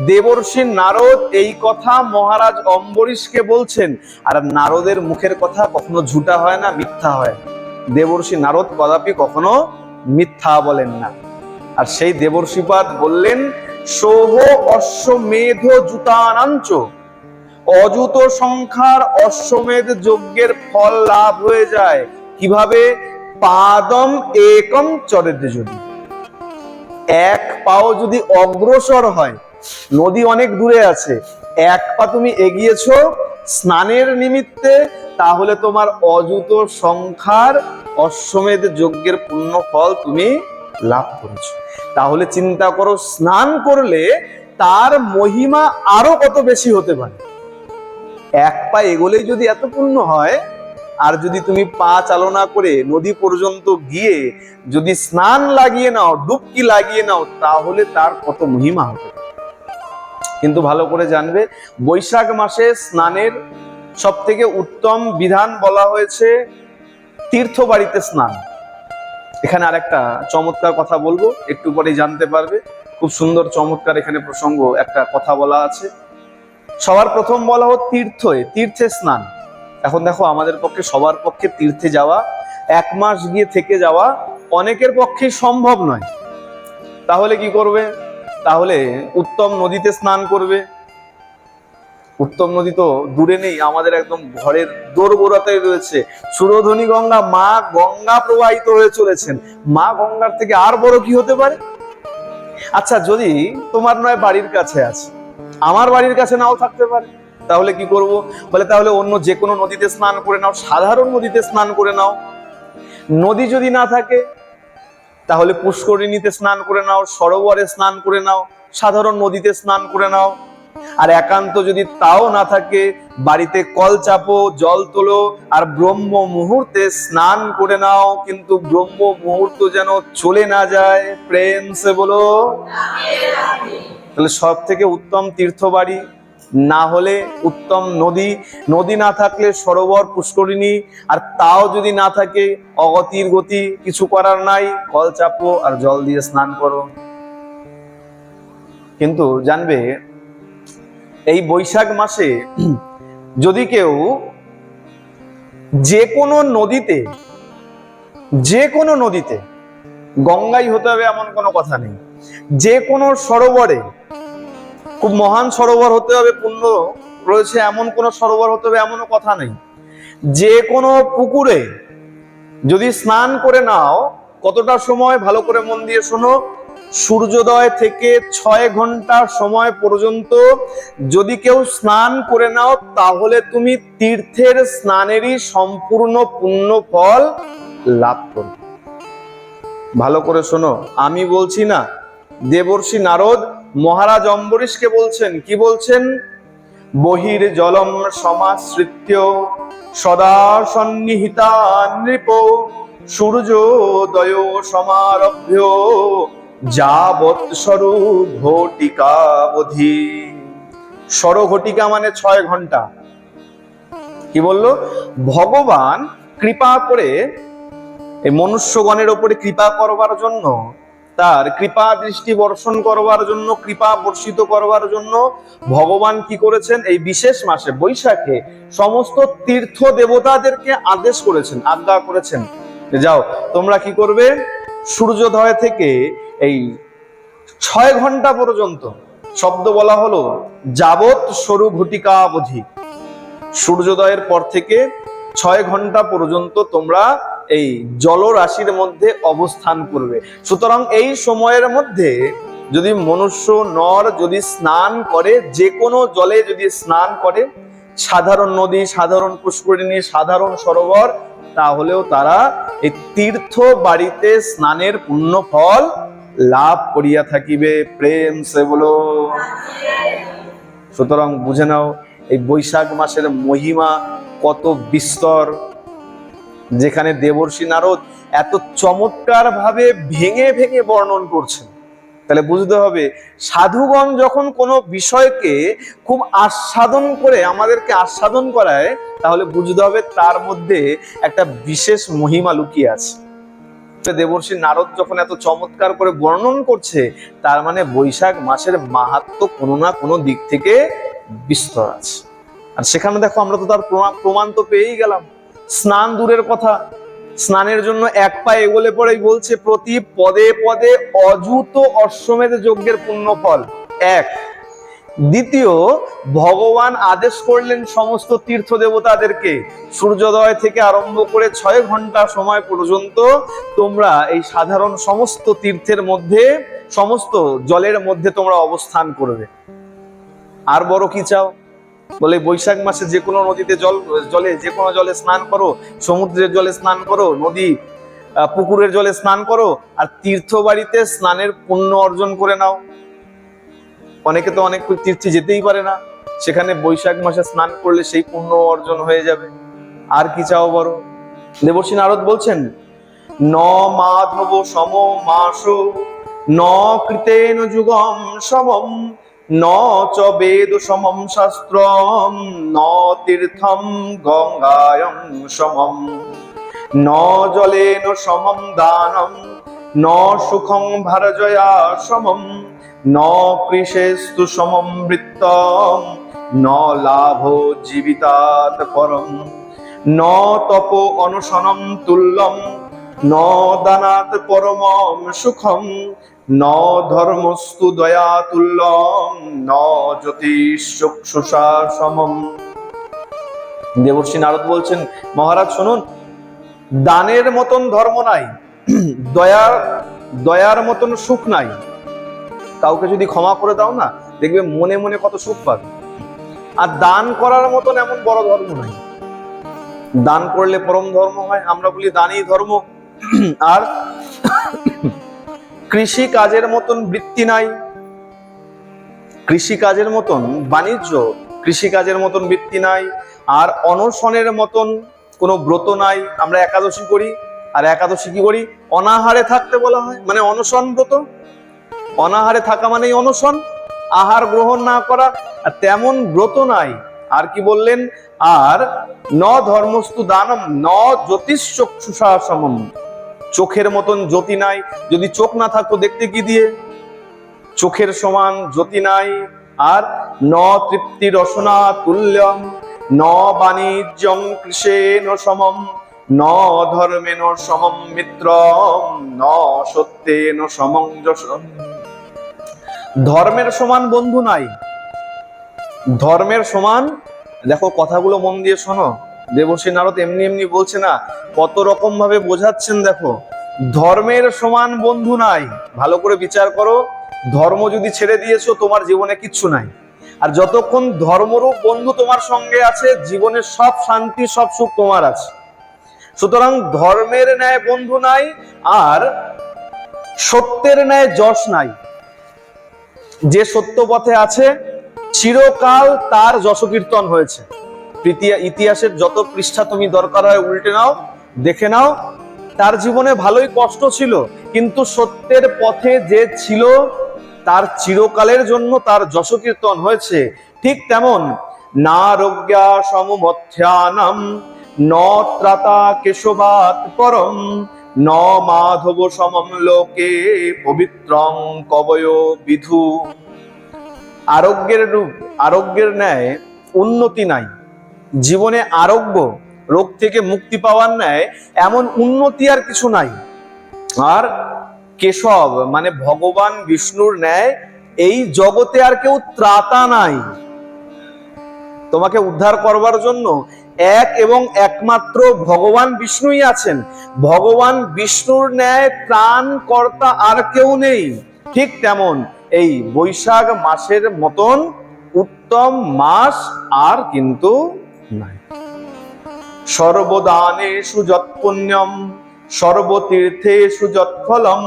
দেবর্ষি নারদ এই কথা মহারাজ অম্বরীশকে বলছেন। আর নারদের মুখের কথা কখনো ঝুটা হয় না, মিথ্যা হয়। দেবর্ষি নারদ কদাপি কখনো মিথ্যা বলেন না। আর সেই দেবর্ষিপাদ বললেন, সোহ অশ্বমেধ জুতানাঞ্চ, অযুত সংখ্যার অশ্বমেধ যজ্ঞের ফল লাভ হয়ে যায়। কিভাবে? পাদম একম চরেদ যদি, এক পাও যদি অগ্রসর হয়, নদী অনেক দূরে আছে, এক পা তুমি এগিয়েছো স্নানের নিমিত্তে, তাহলে তোমার অযুত সংখ্যার অশ্বমেধ যজ্ঞের পুণ্য ফল তুমি লাভ করেছো। তাহলে চিন্তা করো, স্নান করলে তার মহিমা আরো কত বেশি হতে পারে। এক পা এগোলেই যদি এত পুণ্য হয়, আর যদি তুমি পা চালনা করে নদী পর্যন্ত গিয়ে যদি স্নান লাগিয়ে নাও, ডুবকি লাগিয়ে নাও, তাহলে তার কত মহিমা হবে। কিন্তু ভালো করে জানবে, বৈশাখ মাসে স্নানের সব থেকে উত্তম বিধান বলা হয়েছে তীর্থ বাড়িতে স্নান। এখানে আরেকটা চমৎকার কথা বলবো, একটু পরে জানতে পারবে। খুব সুন্দর চমৎকার এখানে প্রসঙ্গ, একটা কথা বলা আছে। সবার প্রথম বলা হোক তীর্থে স্নান। এখন দেখো, আমাদের পক্ষে সবার পক্ষে তীর্থে যাওয়া, এক মাস গিয়ে থেকে যাওয়া অনেকের পক্ষে সম্ভব নয়। তাহলে কি করবে? তাহলে উত্তম নদীতে স্নান করবে। উত্তম নদী তো দূরে নেই, আমাদের একদম ঘরের দোরগোড়াতেই রয়েছে। সুরধনী গঙ্গা, মা গঙ্গা প্রবাহিত হয়ে চলেছেন। মা গঙ্গার থেকে আর বড় কি হতে পারে? আচ্ছা, যদি তোমার নয় বাড়ির কাছে আছে, আমার বাড়ির কাছে নাও থাকতে পারে, তাহলে কি করব? বলে তাহলে অন্য যে কোনো নদীতে স্নান করে নাও, সাধারণ নদীতে স্নান করে নাও। নদী যদি না থাকে তাহলে পুষ্করিণীতে স্নান করে নাও, সরোবরে স্নান করে নাও, সাধারণ নদীতে স্নান করে নাও। আর একান্ত যদি তাও না থাকে, বাড়িতে কল চাপো, জল তোলো, আর ব্রহ্ম মুহূর্তে স্নান করে নাও, কিন্তু ব্রহ্ম মুহূর্ত যেন চলে না যায়। প্রেম সে বলো। তাহলে সব থেকে উত্তম তীর্থ বাড়ি, না হলে উত্তম নদী, নদী না থাকলে সরোবর পুষ্করিণী, আর তাও যদি না থাকে অগতির গতি, কিছু করার নাই, কল চাপো আর জল দিয়ে স্নান করো। কিন্তু জানবে এই বৈশাখ মাসে যদি কেউ যে কোনো নদীতে, গঙ্গাই হতে হবে এমন কোনো কথা নেই, যে কোনো সরোবরে, খুব মহান সরোবর হতে হবে, পুণ্য রয়েছে এমন কোন সরোবর হতে হবে এমনও কথা নেই, যে কোনো পুকুরে যদি স্নান করে নাও, কতটা সময় ভালো করে মন দিয়ে শোনো, সূর্যোদয় থেকে 6 ঘন্টা সময় পর্যন্ত যদি কেউ স্নান করে নাও, তাহলে তুমি তীর্থের স্নানেরই সম্পূর্ণ পুণ্য ফল লাভ করবে। ভালো করে শোনো, আমি বলছি না, দেবর্ষি নারদ মহারাজ অম্বরীশকে বলছেন। কি বলছেন? বহির জলম সমাশ্রিত্য সদা সন্নিহিতা নৃপ সূর্যোদয় সমারভ্য যাবৎ সরু ঘটিকাবধি। সর ঘটিকা মানে 6 ঘন্টা। কি বললো? ভগবান কৃপা করে এই মনুষ্যগণের উপরে কৃপা করবার জন্য, তার কৃপা দৃষ্টি বর্ষণ করবার জন্য, কৃপা বর্ষিত করবার জন্য ভগবান কি করেছেন? এই বিশেষ মাসে বৈশাখে সমস্ত তীর্থ দেবতাদেরকে আদেশ করেছেন, আজ্ঞা করেছেন, যাও তোমরা কি করবে, সূর্যোদয় থেকে এই 6 ঘন্টা পর্যন্ত, শব্দ বলা হলো যাবৎ সরু ঘটিকাবধি, সূর্যোদয়ের পর থেকে 6 ঘন্টা পর্যন্ত তোমরা এই জলরাশির মধ্যে অবস্থান করবে। সুতরাং এই সময়ের মধ্যে যদি মনুষ্য নর যদি স্নান করে, যে কোনো জলে যদি স্নান করে, সাধারণ নদী, সাধারণ পুষ্করিণী, সাধারণ সরোবর, তাহলেও তারা এই তীর্থ বাড়িতে স্নানের পুণ্য ফল লাভ করিয়া থাকিবে। প্রেম সে বলো। সুতরাং বুঝে নাও এই বৈশাখ মাসের মহিমা কত বিস্তর, যেখানে দেবর্ষি নারদ এত চমৎকার ভাবে ভেঙে ভেঙে বর্ণন করছেন। তাহলে বুঝতে হবে, সাধুগণ যখন কোনো বিষয়কে খুব আস্বাদন করে, আমাদেরকে আস্বাদন করায়, তাহলে বুঝতে হবে তার মধ্যে একটা বিশেষ মহিমা লুকিয়ে আছে। দেবর্ষি নারদ যখন এত চমৎকার করে বর্ণন করছে, তার মানে বৈশাখ মাসের মাহাত্ম্য কোনো না কোনো দিক থেকে বিস্তর আছে। আর সেখানে দেখো, আমরা তো তার প্রমাণ তো পেয়েই গেলাম। স্নান দূরের কথা, স্নানের জন্য এক পা এগোলে পরেই বলছে প্রতি পদে পদে অযুত অশ্বমেধ যজ্ঞের পুণ্য ফল এক। দ্বিতীয়, ভগবান আদেশ করলেন সমস্ত তীর্থ দেবতাদেরকে, সূর্যোদয় থেকে আরম্ভ করে 6 ঘন্টা সময় পর্যন্ত তোমরা এই সাধারণ সমস্ত তীর্থের মধ্যে, সমস্ত জলের মধ্যে তোমরা অবস্থান করবে। আর বড় কি চাও? বলে বৈশাখ মাসে যে কোনো নদীতে যে কোনো জলে স্নান করো, সমুদ্রের জলে স্নান করো, নদী পুকুরের জলে স্নান করো, আর তীর্থ বাড়িতে স্নানের পুণ্য অর্জন করে নাও। অনেকে তো অনেক তীর্থে যেতেই পারে না, সেখানে বৈশাখ মাসে স্নান করলে সেই পুণ্য অর্জন হয়ে যাবে। আর কি চাও বড়? দেবর্ষি নারদ বলছেন, ন মাধব সম মাস ন কৃতেন যুগম সমম ন চ বেদ সমম শাস্ত্রম ন তীর্থম গঙ্গায়ং সমম ন জলেন সমম দানম ন সুখং ভারজয়া সমম ন কৃষেস্তু সমম বৃত্তম ন লাভ জীবিতাৎ পরম ন তপ অনুসনম তুল্যম ন দানাৎ পরমম সুখম ন ধর্মস্তু দয়া তুল্যম ন জ্যোতিষচক্ষুষা সমম। দেবর্ষি নারদ বলছেন, মহারাজ শুনুন, দানের মতন ধর্ম নাই, দয়ার মতন সুখ নাই। কাউকে যদি ক্ষমা করে দাও না, দেখবে মনে মনে কত সুখ পাবে। আর দান করার মতন এমন বড় ধর্ম নাই। দান করলে পরম ধর্ম হয়, আমরা বলি দানই ধর্ম। আর কৃষি কাজের মতন বৃত্তি নাই। কৃষিকাজের মতন বাণিজ্য, কৃষিকাজের মতন বৃত্তি নাই, আর অনশনের মতন কোনো ব্রত নাই। আমরা একাদশী করি, আর একাদশী কি করি? অনাহারে থাকতে বলা হয়, মানে অনশন ব্রত। অনাহারে থাকা মানেই অনশন, আহার গ্রহণ না করা। আর তেমন ব্রত নাই। আর কি বললেন? আর ন ধর্মস্তু দানম ন জ্যোতিষচক্ষুষা সমম, চোখের মতন জ্যোতি নাই। যদি চোখ না থাকতো দেখতে কি দিয়ে? চোখের সমান জ্যোতি নাই। আর ন তৃপ্তি রসনা তুল্যম ন বাণিজ্যম কৃষেন সমম ন ধর্মেন সমম মিত্রম ন সত্যেন সমং যশম। ধর্মের সমান বন্ধু নাই। ধর্মের সমান, দেখো কথাগুলো মন দিয়ে শোনো, দেবশ্রী নারদ এমনি এমনি বলছে না, কত রকম ভাবে বোঝাচ্ছেন। দেখো, ধর্মের সমান বন্ধু নাই। ভালো করে বিচার করো, ধর্ম যদি ছেড়ে দিয়েছো তোমার জীবনে কিচ্ছু নাই। আর যতক্ষণ ধর্মরূপ বন্ধু তোমার সঙ্গে আছে, জীবনে সব শান্তি সব সুখ তোমার আছে। সুতরাং ধর্মের ন্যায় বন্ধু নাই, আর সত্যের ন্যায় যশ নাই। যে সত্য পথে আছে চিরকাল তার যশকীর্তন হয়েছে। ইতিহাসের যত পৃষ্ঠা তুমি দরকার হয় উল্টে নাও, দেখে নাও, তার জীবনে ভালোই কষ্ট ছিল, কিন্তু সত্যের পথে যে ছিল তার চিরকালের জন্য তার যশকীর্তন হয়েছে। ঠিক তেমন না রোগ্যা সমমথ্যানাম ন ত্রাতা কেশবাত পরম ন মাধব সমম লোকে পবিত্রং কবয় বিধু। আরোগ্যের ন্যায় উন্নতি নাই জীবনে। আরোগ্য, রোগ থেকে মুক্তি পাওয়ার ন্যায় এমন উন্নতি আর কিছু নাই। আর কেশব মানে ভগবান বিষ্ণুর ন্যায় এই জগতে আর কেউ ত্রাতা নাই। তোমাকে উদ্ধার করবার জন্য এক এবং একমাত্র ভগবান বিষ্ণুই আছেন। ভগবান বিষ্ণুর ন্যায় ত্রাণ কর্তা আর কেউ নেই। ঠিক তেমন এই বৈশাখ মাসের মতন উত্তম মাস আর কিন্তু নাই। সর্বদানেষু যৎ পুণ্যম সর্বতীর্থেষু যৎ ফলম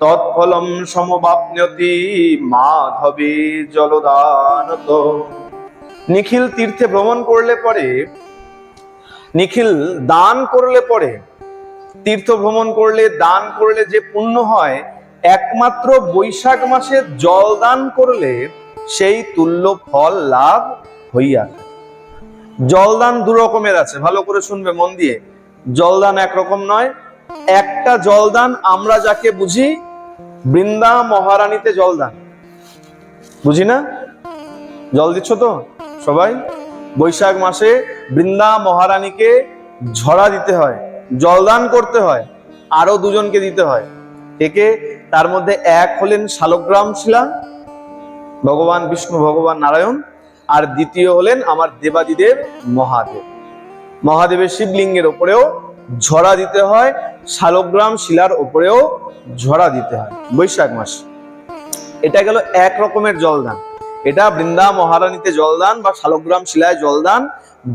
তৎফলম সমবাপ্নতি মাধবে জলদানত। নিখিল তীর্থে ভ্রমণ করলে পরে, নিখিল দান করলে পরে, তীর্থ ভ্রমণ করলে দান করলে যে পুণ্য হয়, একমাত্র বৈশাখ মাসে জল দান করলে সেই তুল্য ফল লাভ হইয়া। জলদান দু রকমের আছে, ভালো করে শুনবে মন দিয়ে। জলদান একরকম নয়। একটা জলদান আমরা যাকে বুঝি বৃন্দা মহারানীতে জলদান, বুঝি না? জল দিচ্ছ তো সবাই? বৈশাখ মাসে বৃন্দা মহারানীকে ঝরা দিতে হয়, জলদান করতে হয়, আরো দুজনকে দিতে হয়। একে তার মধ্যে এক হলেন শালগ্রাম শিলা, ভগবান বিষ্ণু ভগবান নারায়ণ, আর দ্বিতীয় হলেন আমার দেবাদিদেব মহাদেব। মহাদেবের শিবলিঙ্গের ওপরেও ঝরা দিতে হয়, শালগ্রাম শিলার ওপরেও ঝরা দিতে হয় বৈশাখ মাসে। এটা গেল এক রকমের জলদান। এটা বৃন্দা মহারানীতে জলদান বা শালগ্রাম শিলায় জলদান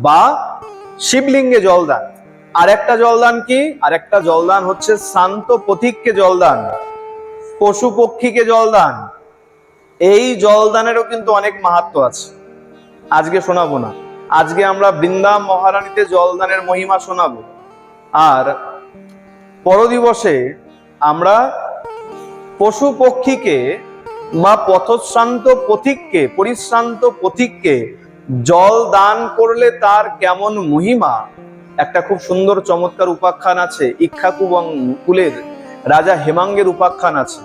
বা শিবলিঙ্গে জলদান। আর একটা জলদান কি? আর একটা জলদান হচ্ছে শান্ত পথিককে জলদান, পশু পক্ষীকে জলদান। এই জলদানেরও কিন্তু অনেক মাহাত্ম্য আছে, আজকে শোনাবো না। আজকে আমরা বৃন্দা মহারানীতে জলদানের মহিমা শোনাবো। আর পরদিবসে আমরা পশু পক্ষীকে বা পথশ্রান্ত পথিককে, পরিশ্রান্ত পথিককে জল দান করলে তার কেমন মহিমা, একটা খুব সুন্দর চমৎকার উপাখ্যান আছে। ইক্ষ্বাকু কুলের রাজা হেমাঙ্গের উপাখ্যান আছে।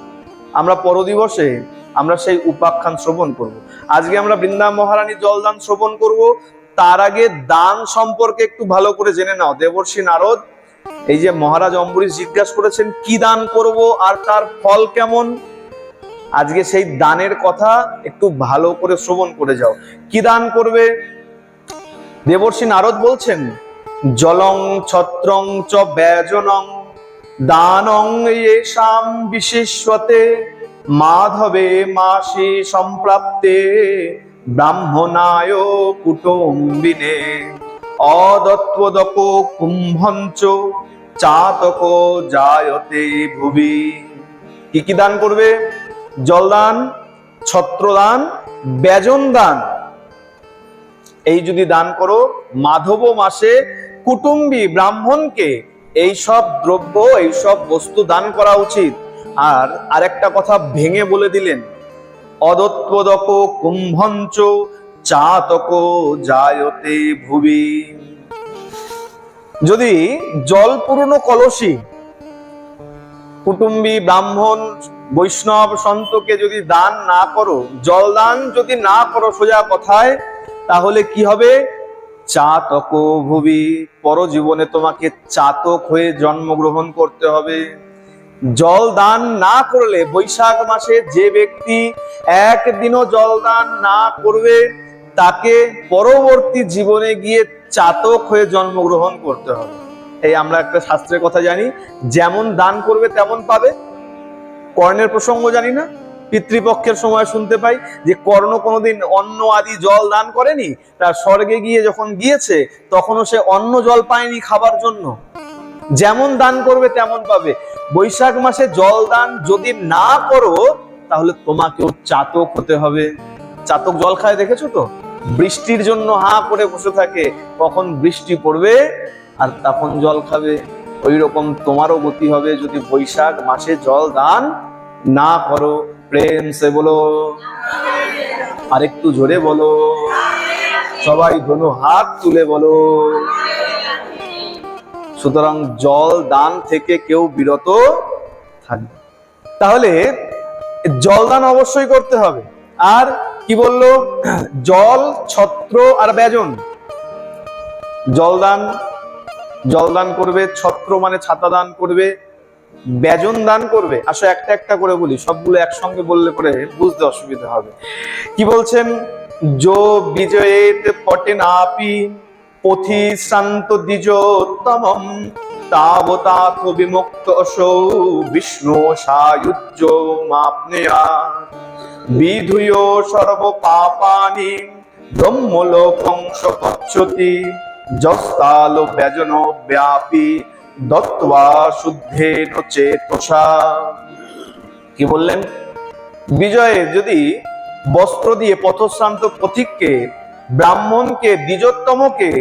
আমরা পরদিবসে আমরা সেই উপাখ্যান শ্রবণ করব। আজকে আমরা বৃন্দা মহারানী জলদান শ্রবণ করব। তার আগে দান সম্পর্কে একটু ভালো করে জেনে নাও। দেবর্ষি নারদ এই যে মহারাজ অম্বরীশ জিজ্ঞাসা করেছেন কি দান করব আর তার ফল কেমন, আজকে সেই দানের কথা একটু ভালো করে শ্রবণ করে যাও। কি দান করবে? দেবর্ষি নারদ বলছেন জলং ছত্রং চ ব্যজনং দানং येषां বিশেষ্যতে মাধবে মাসি সম্প্রাপ্তে ব্রাহ্মণায় কুটুম্বিনে অদত্তদক কুম্ভঞ্চ চাতক জায়তে ভুবি। কি কি দান করবে? জলদান, ছত্রদান, ব্যজন দান, এই যদি দান করো, মাধব মাসে কুটুম্বী ব্রাহ্মণকে এই সব দ্রব্য, এই সব বস্তু দান করা উচিত। আর আরেকটা কথা ভেঙে বলে দিলেন, অদত্তদক কুম্ভঞ্চ চাতক জায়তে ভুবি। যদি জলপূর্ণ কলসি কুটুম্বী ব্রাহ্মণ বৈষ্ণব সন্তকে যদি দান না করো, জল দান যদি না করো সোজা কথায়, তাহলে কি হবে? চাতক ভুবি, পরজীবনে তোমাকে চাতক হয়ে জন্মগ্রহণ করতে হবে। জল দান না করলে, বৈশাখ মাসে যে ব্যক্তি একদিনও জল দান না করবে তাকে পরবর্তী জীবনে গিয়ে চাতক হয়ে জন্মগ্রহণ করতে হবে। এই আমরা একটা শাস্ত্রের কথা জানি, যেমন দান করবে তেমন পাবে। কর্ণের প্রসঙ্গ জানি না, পিতৃপক্ষের সময় শুনতে পাই যে কর্ণ কোনোদিন অন্ন আদি জল দান করেনি, তার স্বর্গে গিয়ে যখন গিয়েছে তখনও সে অন্ন জল পায়নি খাবার জন্য। যেমন দান করবে তেমন পাবে। বৈশাখ মাসে জল দান যদি না করো তাহলে তোমাকেও চাতক হতে হবে। চাতক জল খায় দেখেছো তো? বৃষ্টির জন্য হা করে বসে থাকে, কখন বৃষ্টি পড়বে আর তখন জল খাবে। ওই রকম তোমারও গতি হবে যদি বৈশাখ মাসে জল দান না করো। প্রেম সে বলো, আরেকটু জোরে বলো, সবাই দোনো হাত তুলে বলো। সুতরাং জল দান থেকে কেউ বিরত থাকবে। তাহলে জল দান অবশ্যই করতে হবে। আর কি বললো? জল, ছত্র আর ব্যজন। জল দান করবে, ছত্র মানে ছাতা দান করবে, ব্যজন দান করবে। আসলে একটা একটা করে বলি, সবগুলো একসঙ্গে বললে পরে বুঝতে অসুবিধা হবে। কি বলছেন? যো বিজয়েত পটেনাপি পথি শান্ত দ্বিজোত্তমম তাবতাথ বিমুক্তসৌ বিষ্ণু সায়ুজ্য মাপনেয়া বিধুয় সর্ব পাপানি ব্রহ্মলোকং সপচ্যতি যস্তাল ব্যজন ব্যাপী দত্ত্বা শুদ্ধেন চেতসা। কি বললেন? বিজয়ে যদি বস্ত্র দিয়ে পথশ্রান্ত পথিককে, ব্রাহ্মণকে, দ্বিজোত্তমকে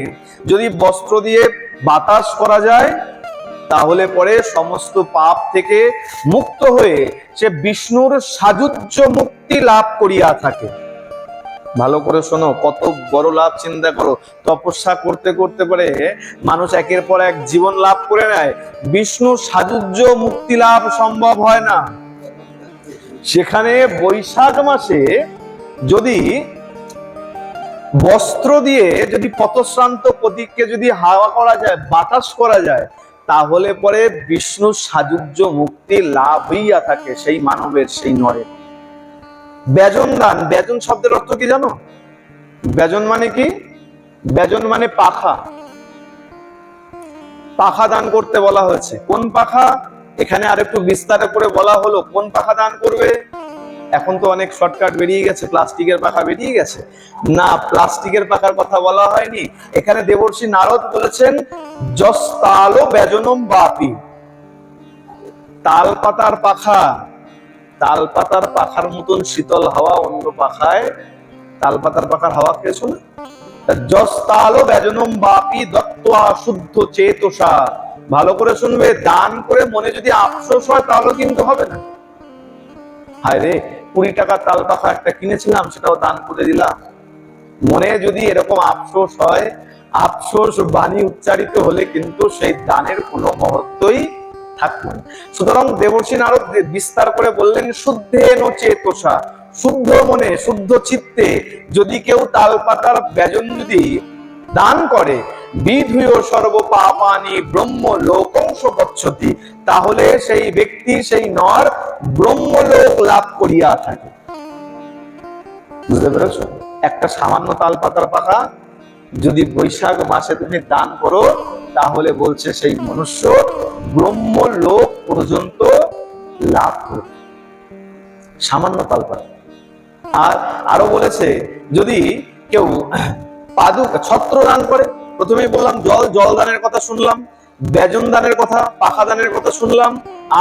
যদি বস্ত্র দিয়ে বাতাস করা যায় তাহলে পরে সমস্ত পাপ থেকে মুক্ত হয়ে সে বিষ্ণুর সাযুজ্য মুক্তি লাভ করিয়া থাকে। ভালো করে শোনো, কত বড় লাভ চিন্তা করো। তপস্যা করতে করতে পারে মানুষ একের পর এক জীবন লাভ করে নেয়, বিষ্ণুর সাযুজ্য মুক্তি লাভ সম্ভব হয় না। সেখানে বৈশাখ মাসে যদি বস্ত্র দিয়ে যদি পথশ্রান্ত পথিককে যদি হাওয়া করা যায়, বাতাস করা যায়, তাহলে পরে বিষ্ণুর সাযুজ্য মুক্তি লাভ হইয়া থাকে সেই মানবের, সেই নরের। ব্যজন দান, ব্যজন শব্দের অর্থ কি জানো? ব্যজন মানে কি? ব্যজন মানে পাখা। পাখা দান করতে বলা হয়েছে। কোন পাখা? এখানে আরেকটু বিস্তারে করে বলা হলো কোন পাখা দান করবে। এখন তো অনেক শর্টকাট বেরিয়ে গেছে, প্লাস্টিকের পাখা বেরিয়ে গেছে। না, প্লাস্টিকের পাখার কথা বলা হয়নি। এখানে দেবর্ষি নারদ বলেছেন যস্তালো ব্যজনম বাপি, তাল পাতার পাখা। তাল পাতার পাখার মতন শীতল হাওয়া অন্য পাখায়, তাল পাতার পাখার হাওয়া খেয়েছো না? যস্তালো ব্যজনম বাপি দত্ত্বা শুদ্ধ চেতসা। ভালো করে শুনবে, দান করে মনে যদি আফসোস হয় তাহলে কিন্তু হবে না। হায় রে, 20 টাকার তাল পাখা একটা কিনেছিলাম, সেটাও দান করে দিলাম। মনে যদি এরকম আফসোস হয়, আফসোস বাণী উচ্চারিত হলে কিন্তু সেই দানের কোনো মহত্বই থাকবে না। সুতরাং দেবর্ষি নারদ বিস্তার করে বললেন শুদ্ধেন চেতসা, শুদ্ধ মনে, শুদ্ধ চিত্তে যদি কেউ তাল পাতার ব্যজন যদি দান করে, বিধুয় সর্ব পাপানি ব্রহ্মলোকং সপচ্যতি, তাহলে সেই ব্যক্তি, সেই নর ব্রহ্মলোক লাভ করিয়া থাকে। বুঝতে পেরেছ? একটা সামান্য তাল পাতার পাখা যদি বৈশাখ মাসে তুমি দান করো তাহলে বলছে সেই মনুষ্য ব্রহ্মলোক পর্যন্ত লাভ করবে। সামান্য তাল পাতা। আর আরো বলেছে যদি কেউ পাদুক, ছত্র দান করে। প্রথমেই বললাম জল দানের কথা শুনলাম, ব্যজন দানের কথা, পাখা দানের কথা শুনলাম,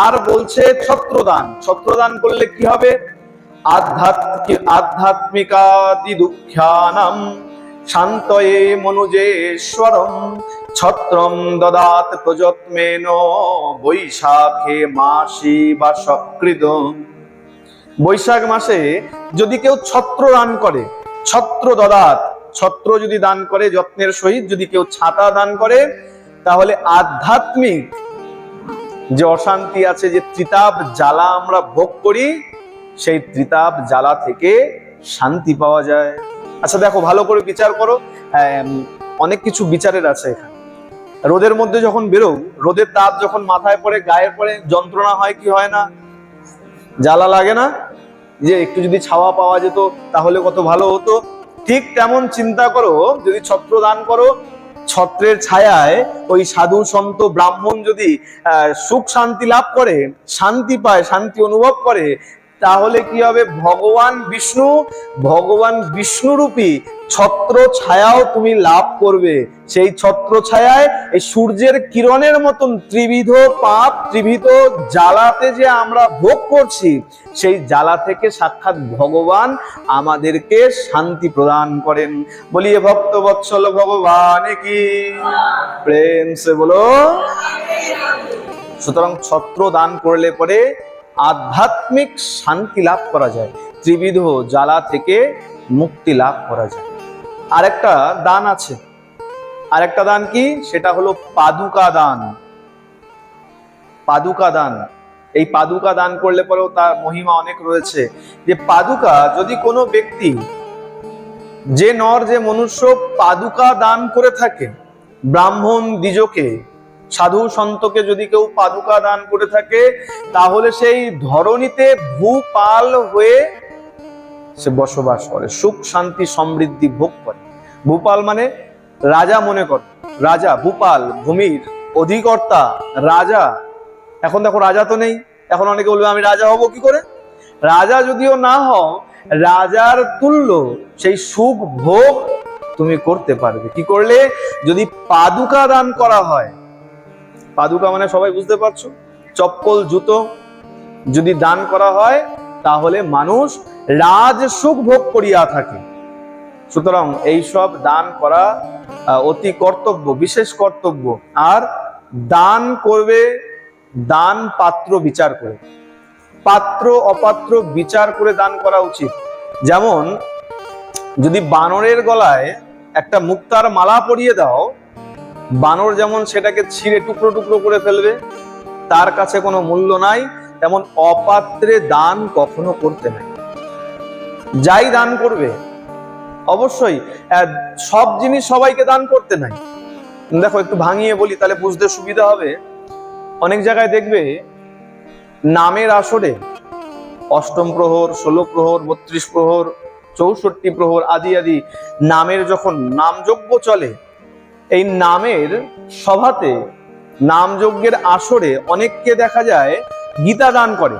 আর বলছে ছত্র দান। ছত্র দান করলে কি হবে? আধ্যাত্মিকাদি দুঃখ্যানাম শান্তয়ে মনুজেশ্বরম ছত্রম দদাত প্রযত্মেন বৈশাখে মাসি বা সকৃত। বৈশাখ মাসে যদি কেউ ছত্র দান করে, ছত্র দদাত, ছত্র যদি দান করে যত্নের সহিত, যদি কেউ ছাতা দান করে, তাহলে আধ্যাত্মিক যে অশান্তি আছে, যে ত্রিতাপ জ্বালা আমরা ভোগ করি, সেই ত্রিতাপ জ্বালা থেকে শান্তি পাওয়া যায়। আচ্ছা দেখো, ভালো করে বিচার করো, অনেক কিছু বিচারের আছে এখানে। রোদের মধ্যে যখন বেরো, রোদের তাপ যখন মাথায় পড়ে, গায়ের পরে, যন্ত্রণা হয় কি হয় না? জ্বালা লাগে না? যে একটু যদি ছাওয়া পাওয়া যেত তাহলে কত ভালো হতো। ঠিক তেমন চিন্তা করো, যদি ছত্র দান করো, ছত্রের ছায়ায় ওই সাধু সন্ত ব্রাহ্মণ যদি সুখ শান্তি লাভ করে, শান্তি পায়, শান্তি অনুভব করে, তাহলে কি হবে? ভগবান বিষ্ণু রূপী ছত্র ছায়াও তুমি লাভ করবে। সেই ছত্র ছায়ায় এই সূর্যের কিরণের মতন ত্রিবিধ পাপ, ত্রিবিধ জ্বালাতে যে আমরা ভোগ করছি, সেই জ্বালা থেকে সাক্ষাৎ ভগবান আমাদেরকে শান্তি প্রদান করেন। বলিয়ে ভক্ত বৎসল ভগবান কি প্রেম সে বলো। সুতরাং ছত্র দান করলে পরে আধ্যাত্মিক শান্তি লাভ করা যায়, ত্রিবিধ জ্বালা থেকে মুক্তি লাভ করা যায়। আরেকটা দান আছে, আরেকটা দান কি? সেটা হলো পাদুকা দান। পাদুকা দান, এই পাদুকা দান করলে পরেও তার মহিমা অনেক রয়েছে। যে পাদুকা যদি কোনো ব্যক্তি, যে নর যে মনুষ্য পাদুকা দান করে থাকে, ব্রাহ্মণ দ্বিজকে, সাধু সন্তকে যদি কেউ পাদুকা দান করে থাকে, তাহলে সেই ধরণীতে ভূপাল হয়ে সে বসবাস করে, সুখ শান্তি সমৃদ্ধি ভোগ করে। ভূপাল মানে রাজা, মনে কর রাজা, ভূপাল ভূমির অধিকর্তা, রাজা। এখন দেখো রাজা তো নেই, এখন অনেকে বলবে আমি রাজা হব কি করে? রাজা যদিও না হও, রাজার তুল্য সেই সুখ ভোগ তুমি করতে পারবে। কি করলে? যদি পাদুকা দান করা হয়। পাদুকা মানে সবাই বুঝতে পারছো, চপ্পল জুতো যদি দান করা হয়, তাহলে মানুষ রাজ সুখ ভোগ করিয়া থাকে। সুতরাং এই সব দান করা অতি কর্তব্য, বিশেষ কর্তব্য। আর দান করবে দান পাত্র বিচার করে, পাত্র অপাত্র বিচার করে দান করা উচিত। যেমন যদি বানরের গলায় একটা মুক্তার মালা পরিয়ে দাও, বানর যেমন সেটাকে ছিঁড়ে টুকরো টুকরো করে ফেলবে, তার কাছে কোনো মূল্য নাই, তেমন অপাত্রে দান কখনো করতে নাই। যাই দান করবে অবশ্যই সব জিনিস সবাইকে দান করতে নাই। দেখো একটু ভাঙিয়ে বলি, তাহলে বুঝতে সুবিধা হবে। অনেক জায়গায় দেখবে নামের আসরে অষ্টম প্রহর, 16 প্রহর, 32 প্রহর, 64 প্রহর আদি আদি নামের যখন নামযজ্ঞ চলে, এই নামের সভাতে, নামযজ্ঞের আসরে অনেককে দেখা যায় গীতা দান করে।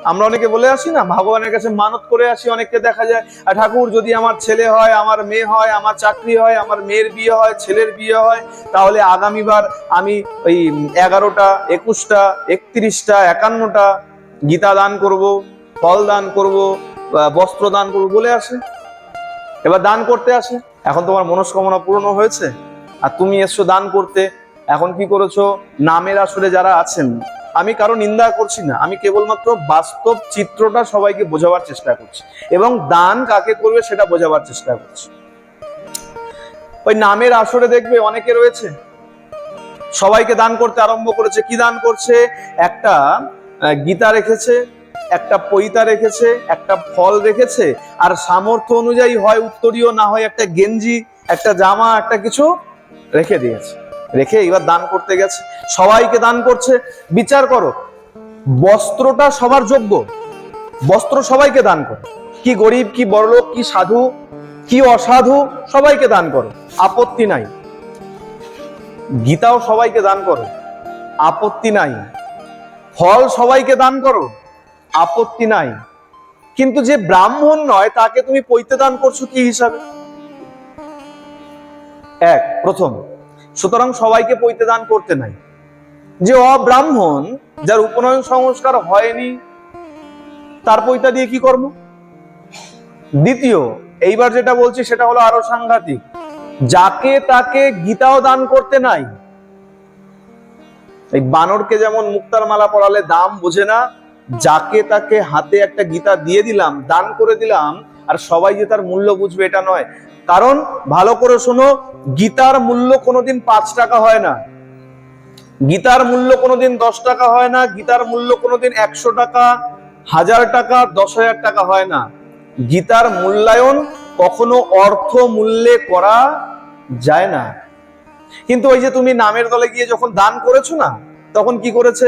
আমরা অনেকে বলে আসি না, ভগবানের কাছে মানত করে আসি, অনেককে দেখা যায় ঠাকুর যদি আমার ছেলে হয়, আমার মেয়ে হয়, আমার চাকরি হয়, আমার মেয়ের বিয়ে হয়, ছেলের বিয়ে হয়, তাহলে আগামীবার আমি ওই 11টা, 21টা, 31টা, 51টা গীতা দান করব, ফল দান করব, বস্ত্র দান করব বলে আসে। এবার দান করতে আসে, এখন তোমার মনস্কামনা পূর্ণ হয়েছে আর তুমি এসছো দান করতে। এখন কি করেছো? নামের আসরে যারা আছেন, আমি কারো নিন্দা করছি না, আমি কেবলমাত্র বাস্তব চিত্রটা সবাইকে বোঝাবার চেষ্টা করছি এবং দান কাকে করবে সেটা বোঝাবার চেষ্টা করছি। ওই নামের আসরে দেখবে অনেকে রয়েছে, সবাইকে দান করতে আরম্ভ করেছে। কি দান করছে? একটা গীতা রেখেছে, একটা পৈতা রেখেছে, একটা ফল রেখেছে, আর সামর্থ্য অনুযায়ী হয় উত্তরীয়, না হয় একটা গেঞ্জি, একটা জামা, একটা কিছু রেখে দিয়েছে। রেখে এবার দান করতে গেছে, সবাইকে দান করছে। বিচার করো, বস্ত্রটা সবার যোগ্য, বস্ত্র সবাইকে দান করো, কি গরিব, কি বড়লোক, কি সাধু, কি অসাধু, সবাইকে দান করো, আপত্তি নাই। গীতাও সবাইকে দান করো, আপত্তি নাই। ফল সবাইকে দান করো, আপত্তি নাই। কিন্তু যে ব্রাহ্মণ নয় তাকে তুমি পৈতে দান করছো কি হিসাবে? এক প্রথম। সুতরাং সবাইকে পৈতে দান করতে নাই। যে অব্রাহ্মণ, যার উপনয়ন সংস্কার হয়নি, তার পৈতা দিয়ে কি কর্ম? দ্বিতীয়, এইবার যেটা বলছি সেটা হলো আরো সাংঘাতিক, যাকে তাকে গীতাও দান করতে নাই। এই বানরকে যেমন মুক্তার মালা পরালে দাম বোঝে না, যাকে তাকে হাতে একটা গীতা দিয়ে দিলাম, দান করে দিলাম, আর সবাই যে তার মূল্য বুঝবে এটা নয়। কারণ ভালো করে শোনো, গীতার মূল্য কোনোদিন 5 টাকা হয় না, গীতার মূল্য কোনোদিন 10 টাকা হয় না, গীতার মূল্য কোনোদিন 100 টাকা, 1000 টাকা, 10,000 টাকা হয় না। গীতার মূল্যায়ন কখনো অর্থ মূল্যে করা যায় না। কিন্তু ওই যে তুমি নামের দলে গিয়ে যখন দান করেছো না, তখন কি করেছে,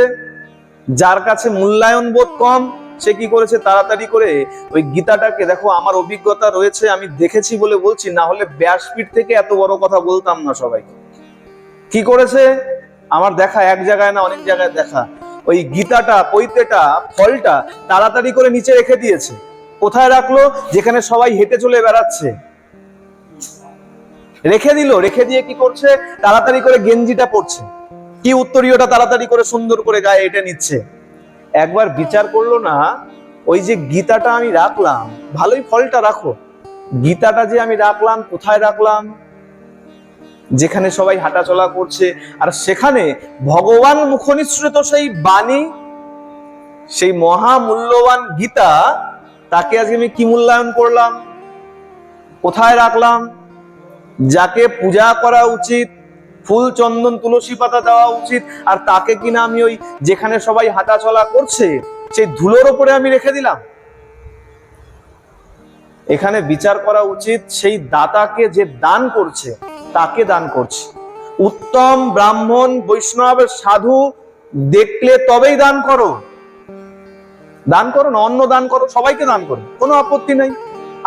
যার কাছে মূল্যায়ন বোধ কম সে কি করেছে, তাড়াতাড়ি করে ওই গীতাটাকে, দেখো আমার অভিজ্ঞতা রয়েছে, আমি দেখেছি বলে বলছি, না হলে ব্যাসপীঠ থেকে এত বড় কথা বলতাম না সবাইকে। কি করেছে, আমার দেখা এক জায়গায় না অনেক জায়গায় দেখা, ওই গীতাটা, পৈতেটা, ফলটা তাড়াতাড়ি করে নিচে রেখে দিয়েছে। কোথায় রাখলো, যেখানে সবাই হেঁটে চলে বেড়াচ্ছে, রেখে দিল। রেখে দিয়ে কি করছে, তাড়াতাড়ি করে গেঞ্জিটা পরছে, কি উত্তরীয়টা তাড়াতাড়ি করে সুন্দর করে গায়ে এটা নিচ্ছে। একবার বিচার করলো না, ওই যে গীতাটা আমি রাখলাম, ভালোই ফলটা রাখো, গীতাটা যে আমি রাখলাম কোথায় রাখলাম, যেখানে সবাই হাঁটাচলা করছে, আর সেখানে ভগবান মুখনিসৃত সেই বাণী, সেই মহামূল্যবান গীতা, তাকে আজকে আমি কি মূল্যায়ন করলাম, কোথায় রাখলাম, যাকে পূজা করা উচিত, ফুল চন্দন তুলসী পাতা দেওয়া উচিত, আর তাকে কিনা আমি ওই যেখানে সবাই হাঁটাচলা করছে সেই ধুলোর উপরে আমি রেখে দিলাম। এখানে বিচার করা উচিত সেই দাতাকে, যে দান করছে তাকে দান করছে। উত্তম ব্রাহ্মণ, বৈষ্ণব, সাধু দেখলে তবেই দান করো, দান করো না, অন্ন দান করো, সবাইকে দান করো, কোনো আপত্তি নাই।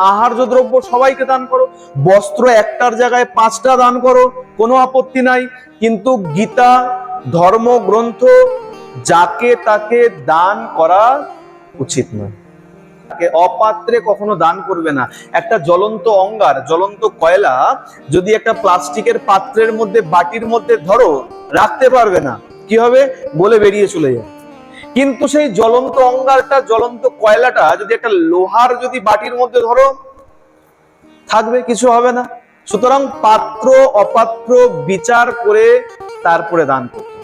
আহার্য দ্রব্য সবাইকে দান করো, বস্ত্র একটার জায়গায় 5টা দান করো, কোনো আপত্তি নাই। কিন্তু গীতা, ধর্মগ্রন্থ, যাকে তাকে দান করা উচিত নয়। অপাত্রে কখনো দান করবে না। একটা জ্বলন্ত অঙ্গার, জ্বলন্ত কয়লা যদি একটা প্লাস্টিকের পাত্রের মধ্যে, বাটির মধ্যে ধরো, রাখতে পারবে না, কি হবে, গলে বেরিয়ে চলে যাবে। কিন্তু সেই জ্বলন্ত অঙ্গারটা, জ্বলন্ত কয়লাটা যদি একটা লোহার যদি বাটির মধ্যে ধরো, থাকবে, কিছু হবে না। সুতরাং পাত্র অপাত্র বিচার করে তারপরে দান করতে।